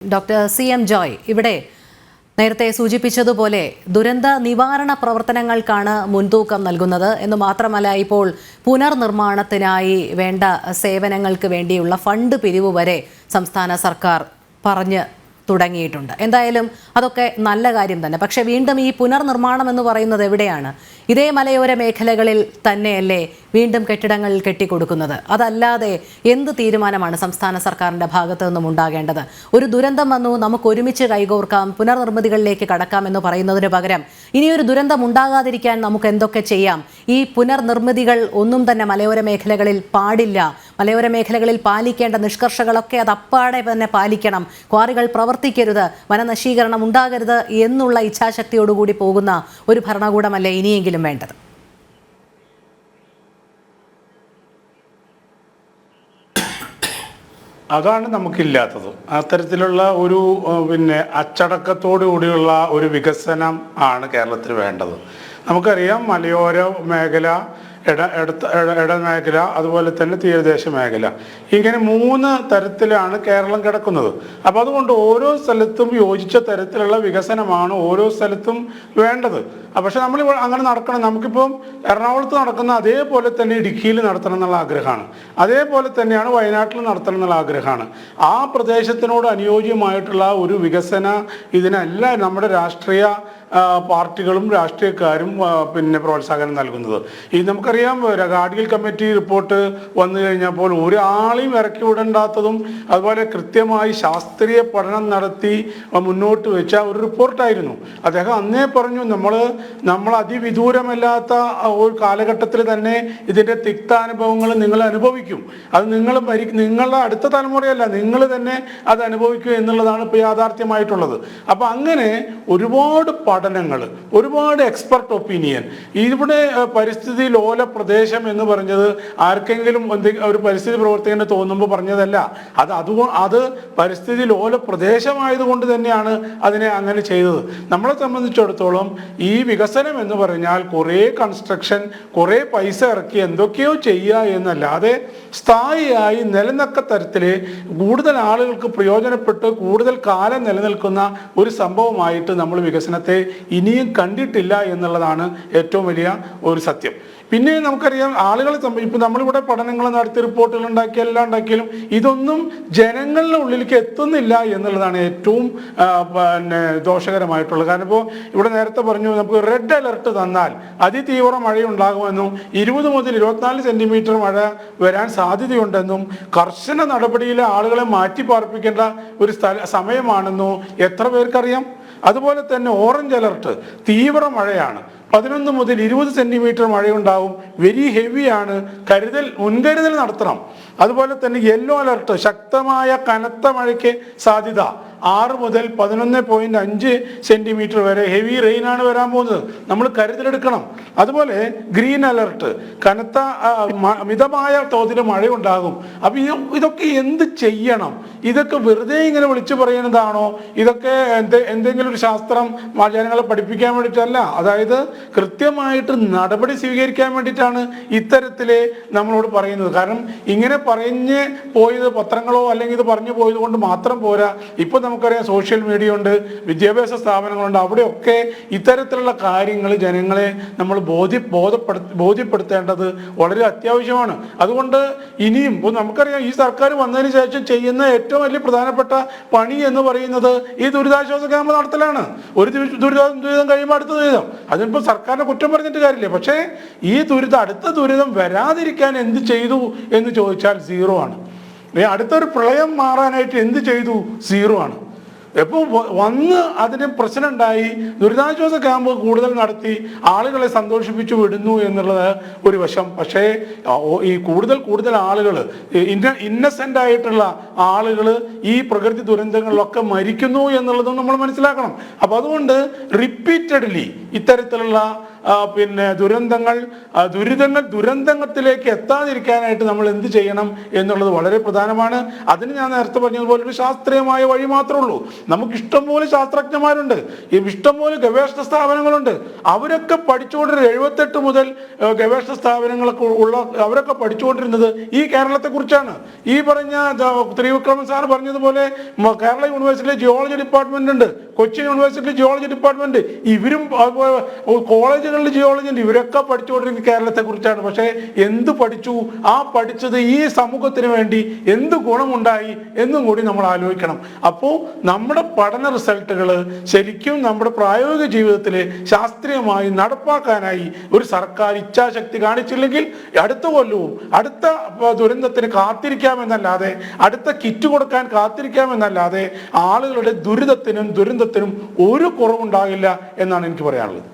Doctor CM Joy, ഇവിടെ നേരത്തെ സൂചിപ്പിച്ചതുപോലെ ദുരന്ത നിവാരണ പ്രവർത്തനങ്ങൾക്കാണ് മുൻതൂക്കം നൽകുന്നത് എന്ന് മാത്രമല്ല, ഇപ്പോൾ പുനർനിർമ്മാണത്തിനായി വേണ്ട സേവനങ്ങൾക്ക് വേണ്ടിയുള്ള ഫണ്ട് പിരിവ് വരെ സംസ്ഥാന സർക്കാർ പറഞ്ഞു തുടങ്ങിയിട്ടുണ്ട്. എന്തായാലും അതൊക്കെ നല്ല കാര്യം തന്നെ. പക്ഷേ വീണ്ടും ഈ പുനർനിർമ്മാണം എന്ന് പറയുന്നത് എവിടെയാണ്? ഇതേ മലയോര മേഖലകളിൽ തന്നെയല്ലേ വീണ്ടും കെട്ടിടങ്ങൾ കെട്ടിക്കൊടുക്കുന്നത്? അതല്ലാതെ എന്ത് തീരുമാനമാണ് സംസ്ഥാന സർക്കാരിൻ്റെ ഭാഗത്തു നിന്നും ഉണ്ടാകേണ്ടത്? ഒരു ദുരന്തം വന്നു, നമുക്ക് ഒരുമിച്ച് കൈകോർക്കാം, പുനർനിർമ്മിതികളിലേക്ക് കടക്കാം എന്ന് പറയുന്നതിന് പകരം ഇനിയൊരു ദുരന്തം ഉണ്ടാകാതിരിക്കാൻ നമുക്ക് എന്തൊക്കെ ചെയ്യാം? ഈ പുനർനിർമ്മിതികൾ ഒന്നും തന്നെ മലയോര മേഖലകളിൽ പാടില്ല. മലയോര മേഖലകളിൽ പാലിക്കേണ്ട നിഷ്കർഷകളൊക്കെ അത് അപ്പാടെ തന്നെ പാലിക്കണം. ക്വാറികൾ പ്രവർത്തിക്കരുത്, വനനശീകരണം ഉണ്ടാകരുത് എന്നുള്ള ഇച്ഛാശക്തിയോടുകൂടി പോകുന്ന ഒരു ഭരണകൂടമല്ലേ ഇനിയെങ്കിലും വേണ്ടത്? അതാണ് നമുക്കില്ലാത്തത്. അത്തരത്തിലുള്ള ഒരു അച്ചടക്കത്തോടു കൂടിയുള്ള ഒരു വികസനം ആണ് കേരളത്തിൽ വേണ്ടത്. നമുക്കറിയാം, മലയോര മേഖല, ഇടമേഖല, അതുപോലെ തന്നെ തീരദേശ മേഖല, ഇങ്ങനെ 3 തരത്തിലാണ് കേരളം കിടക്കുന്നത്. അപ്പോൾ അതുകൊണ്ട് ഓരോ സ്ഥലത്തും യോജിച്ച തരത്തിലുള്ള വികസനമാണ് ഓരോ സ്ഥലത്തും വേണ്ടത്. പക്ഷെ നമ്മൾ അങ്ങനെ നടക്കണം. നമുക്കിപ്പം എറണാകുളത്ത് നടക്കുന്ന അതേപോലെ തന്നെ ഇടുക്കിയിൽ നടത്തണം എന്നുള്ള ആഗ്രഹമാണ്. അതേപോലെ തന്നെയാണ് വയനാട്ടിൽ നടത്തണം എന്നുള്ള ആഗ്രഹമാണ്. ആ പ്രദേശത്തിനോട് അനുയോജ്യമായിട്ടുള്ള ഒരു വികസന ഇതിനല്ല നമ്മുടെ രാഷ്ട്രീയ പാർട്ടികളും രാഷ്ട്രീയക്കാരും പ്രോത്സാഹനം നൽകുന്നത്. ഈ നമുക്കറിയാം, ഗാഡ്ഗിൽ കമ്മിറ്റി റിപ്പോർട്ട് വന്നു കഴിഞ്ഞപ്പോൾ ഒരാളെയും ഇറക്കി വിടണ്ടാത്തതും അതുപോലെ കൃത്യമായി ശാസ്ത്രീയ പഠനം നടത്തി മുന്നോട്ട് വെച്ച ഒരു റിപ്പോർട്ടായിരുന്നു. അദ്ദേഹം അന്നേ പറഞ്ഞു, നമ്മൾ അതിവിദൂരമല്ലാത്ത ഒരു കാലഘട്ടത്തിൽ തന്നെ ഇതിൻ്റെ തിക്താനുഭവങ്ങൾ നിങ്ങൾ അനുഭവിക്കും. അത് നിങ്ങളുടെ അടുത്ത തലമുറയല്ല, നിങ്ങൾ തന്നെ അത് അനുഭവിക്കും എന്നുള്ളതാണ് ഇപ്പോൾ യാഥാർത്ഥ്യമായിട്ടുള്ളത്. അപ്പം അങ്ങനെ ഒരുപാട് പഠനങ്ങൾ, ഒരുപാട് എക്സ്പെർട്ട് ഒപ്പീനിയൻ. ഇവിടെ പരിസ്ഥിതി ലോല പ്രദേശം എന്ന് പറഞ്ഞത് ആർക്കെങ്കിലും ഒരു പരിസ്ഥിതി പ്രവർത്തകന് തോന്നുമ്പോൾ പറഞ്ഞതല്ല. അത് പരിസ്ഥിതി ലോല പ്രദേശമായതുകൊണ്ട് തന്നെയാണ് അതിനെ അങ്ങനെ ചെയ്തത്. നമ്മളെ സംബന്ധിച്ചിടത്തോളം ഈ വികസനം എന്ന് പറഞ്ഞാൽ കുറേ കൺസ്ട്രക്ഷൻ, കുറേ പൈസ ഇറക്കി എന്തൊക്കെയോ ചെയ്യുക എന്നല്ലാതെ സ്ഥായിയായി നിലനിൽക്ക തരത്തിൽ കൂടുതൽ ആളുകൾക്ക് പ്രയോജനപ്പെട്ട് കൂടുതൽ കാലം നിലനിൽക്കുന്ന ഒരു സംഭവമായിട്ട് നമ്മൾ വികസനത്തെ ഇനിയും കണ്ടിട്ടില്ല എന്നുള്ളതാണ് ഏറ്റവും വലിയ ഒരു സത്യം. പിന്നെ നമുക്കറിയാം, ആളുകളെ ഇപ്പം നമ്മളിവിടെ പഠനങ്ങൾ നടത്തി റിപ്പോർട്ടുകൾ ഉണ്ടാക്കി എല്ലാം ഉണ്ടാക്കിയാലും ഇതൊന്നും ജനങ്ങളുടെ ഉള്ളിലേക്ക് എത്തുന്നില്ല എന്നുള്ളതാണ് ഏറ്റവും ദോഷകരമായിട്ടുള്ളത്. കാരണം ഇപ്പോൾ ഇവിടെ നേരത്തെ പറഞ്ഞു, നമുക്ക് റെഡ് അലർട്ട് തന്നാൽ അതിതീവ്ര മഴയുണ്ടാകുമെന്നും 20 മുതൽ 24 സെൻറ്റിമീറ്റർ മഴ വരാൻ സാധ്യതയുണ്ടെന്നും കർശന നടപടിയിൽ ആളുകളെ മാറ്റി പാർപ്പിക്കേണ്ട ഒരു സമയമാണെന്നും എത്ര പേർക്കറിയാം? അതുപോലെ തന്നെ ഓറഞ്ച് അലർട്ട്, തീവ്ര മഴയാണ്, 11 മുതൽ 20 സെൻറ്റിമീറ്റർ മഴയുണ്ടാവും, വെരി ഹെവിയാണ്, മുൻകരുതൽ നടത്തണം. അതുപോലെ തന്നെ യെല്ലോ അലർട്ട്, ശക്തമായ കനത്ത മഴയ്ക്ക് സാധ്യത, 6 മുതൽ 11.5 സെൻറ്റിമീറ്റർ വരെ ഹെവി റെയിനാണ് വരാൻ പോകുന്നത്, നമ്മൾ കരുതലെടുക്കണം. അതുപോലെ ഗ്രീൻ അലർട്ട്, കനത്ത മിതമായ തോതിൽ മഴയുണ്ടാകും. അപ്പം ഇതൊക്കെ എന്ത് ചെയ്യണം? ഇതൊക്കെ വെറുതെ ഇങ്ങനെ വിളിച്ചു പറയുന്നതാണോ? ഇതൊക്കെ എന്തെങ്കിലും ഒരു ശാസ്ത്രം ജനങ്ങളെ പഠിപ്പിക്കാൻ വേണ്ടിയിട്ടല്ല. അതായത് കൃത്യമായിട്ട് നടപടി സ്വീകരിക്കാൻ വേണ്ടിയിട്ടാണ് ഇത്തരത്തിൽ നമ്മളോട് പറയുന്നത്. കാരണം ഇങ്ങനെ പറഞ്ഞ് പോയത് പത്രങ്ങളോ അല്ലെങ്കിൽ ഇത് പറഞ്ഞു പോയത് കൊണ്ട് മാത്രം പോരാ. ഇപ്പം നമുക്കറിയാം, സോഷ്യൽ മീഡിയ ഉണ്ട്, വിദ്യാഭ്യാസ സ്ഥാപനങ്ങളുണ്ട്, അവിടെയൊക്കെ ഇത്തരത്തിലുള്ള കാര്യങ്ങൾ ജനങ്ങളെ നമ്മൾ ബോധ്യപ്പെടുത്തേണ്ടത് വളരെ അത്യാവശ്യമാണ്. അതുകൊണ്ട് ഇനിയും നമുക്കറിയാം, ഈ സർക്കാർ വന്നതിന് ശേഷം ചെയ്യുന്ന ഏറ്റവും വലിയ പ്രധാനപ്പെട്ട പണി എന്ന് പറയുന്നത് ഈ ദുരിതാശ്വാസ ക്യാമ്പ് നടത്തലാണ്. ഒരു ദുരിതം കഴിയുമ്പോൾ അടുത്ത ദുരിതം. അതിനിപ്പോൾ സർക്കാരിനെ കുറ്റം പറഞ്ഞിട്ട് കാര്യമില്ല. പക്ഷേ ഈ അടുത്ത ദുരിതം വരാതിരിക്കാൻ എന്ത് ചെയ്തു എന്ന് ചോദിച്ചാൽ 0 ആണ്. അടുത്തൊരു പ്രളയം മാറാനായിട്ട് എന്ത് ചെയ്തു? 0 ആണ്. എപ്പോൾ വന്ന് അതിന് പ്രശ്നം ഉണ്ടായി, ദുരിതാശ്വാസ ക്യാമ്പ് കൂടുതൽ നടത്തി ആളുകളെ സന്തോഷിപ്പിച്ചു വിടുന്നു എന്നുള്ളത് ഒരു വശം. പക്ഷേ ഈ കൂടുതൽ ആളുകൾ, ഇന്നസെൻ്റ് ആയിട്ടുള്ള ആളുകൾ ഈ പ്രകൃതി ദുരന്തങ്ങളിലൊക്കെ മരിക്കുന്നു എന്നുള്ളതും നമ്മൾ മനസ്സിലാക്കണം. അപ്പം അതുകൊണ്ട് റിപ്പീറ്റഡ്ലി ഇത്തരത്തിലുള്ള പിന്നെ ദുരന്തത്തിലേക്ക് എത്താതിരിക്കാനായിട്ട് നമ്മൾ എന്ത് ചെയ്യണം എന്നുള്ളത് വളരെ പ്രധാനമാണ്. അതിന് ഞാൻ നേരത്തെ പറഞ്ഞതുപോലെ ഒരു ശാസ്ത്രീയമായ വഴി മാത്രമേ ഉള്ളൂ. നമുക്ക് ഇഷ്ടംപോലെ ശാസ്ത്രജ്ഞന്മാരുണ്ട്, ഇഷ്ടംപോലെ ഗവേഷണ സ്ഥാപനങ്ങളുണ്ട്. അവരൊക്കെ പഠിച്ചുകൊണ്ടിരുന്നത് 78 മുതൽ ഗവേഷണ സ്ഥാപനങ്ങളൊക്കെ ഉള്ള അവരൊക്കെ പഠിച്ചുകൊണ്ടിരുന്നത് ഈ കേരളത്തെ കുറിച്ചാണ്. ഈ പറഞ്ഞ ത്രിവിക്രമൻ സാർ പറഞ്ഞതുപോലെ കേരള യൂണിവേഴ്സിറ്റിയിലെ ജിയോളജി ഡിപ്പാർട്ട്മെന്റ് ഉണ്ട്, കൊച്ചിൻ യൂണിവേഴ്സിറ്റി ജിയോളജി ഡിപ്പാർട്ട്മെന്റ്, ഇവരും കോളേജുകളിൽ ജിയോളജി ഉണ്ട്. ഇവരൊക്കെ പഠിച്ചുകൊണ്ടിരിക്കുന്നത് കേരളത്തെ കുറിച്ചാണ്. പക്ഷേ എന്ത് പഠിച്ചു? ആ പഠിച്ചത് ഈ സമൂഹത്തിന് വേണ്ടി എന്ത് ഗുണമുണ്ടായി എന്നും കൂടി നമ്മൾ ആലോചിക്കണം. അപ്പോൾ നമ്മുടെ പഠന റിസൾട്ടുകൾ ശരിക്കും നമ്മുടെ പ്രായോഗിക ജീവിതത്തിൽ ശാസ്ത്രീയമായി നടപ്പാക്കാനായി ഒരു സർക്കാർ ഇച്ഛാശക്തി കാണിച്ചില്ലെങ്കിൽ അടുത്ത കൊല്ലവും അടുത്ത ദുരന്തത്തിന് കാത്തിരിക്കാമെന്നല്ലാതെ, അടുത്ത കിറ്റ് കൊടുക്കാൻ കാത്തിരിക്കാമെന്നല്ലാതെ ആളുകളുടെ ദുരിതത്തിനും ഒരു കുറവുണ്ടാകില്ല എന്നാണ് എനിക്ക് പറയാനുള്ളത്.